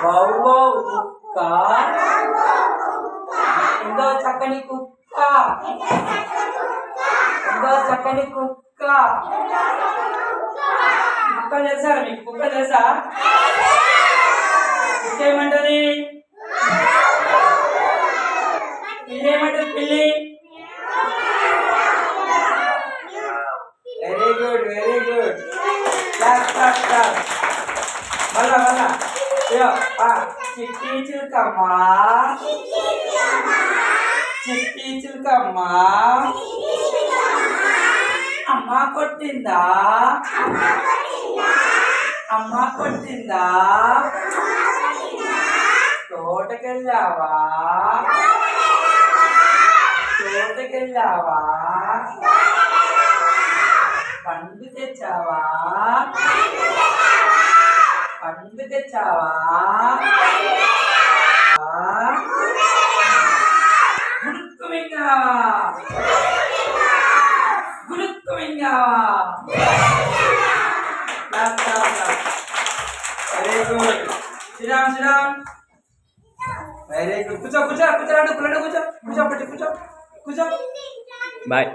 Wow wow కుక్క ఎంతో చక్కని కుక్క ఎంతో చక్కని కుక్క. కుక్క తెలుసా మీకు? కుక్క తెలుసా? కుక్క ఏమంటది? పిల్లి ఏమంటది? పిల్లి. Very good, very good. Class class class. మళ్ళా మళ్ళా చిట్టి చిలుకమ్మా, చిట్టి చిలుకమ్మా అమ్మ కొట్టిందా, అమ్మ కొట్టిందా, తోటకెళ్ళావా, తోటకెళ్ళావా, పండు తెచ్చావా, పండు తెచ్చావా, గుడుక్కు మింగావా, గుడుక్కు మింగావా. Very good. Sriram Sriram. Very good. కూర్చో కూర్చో కూర్చో కూర్చో కూర్చో కూర్చో కూర్చో కూర్చో కూర్చో. బాయ్.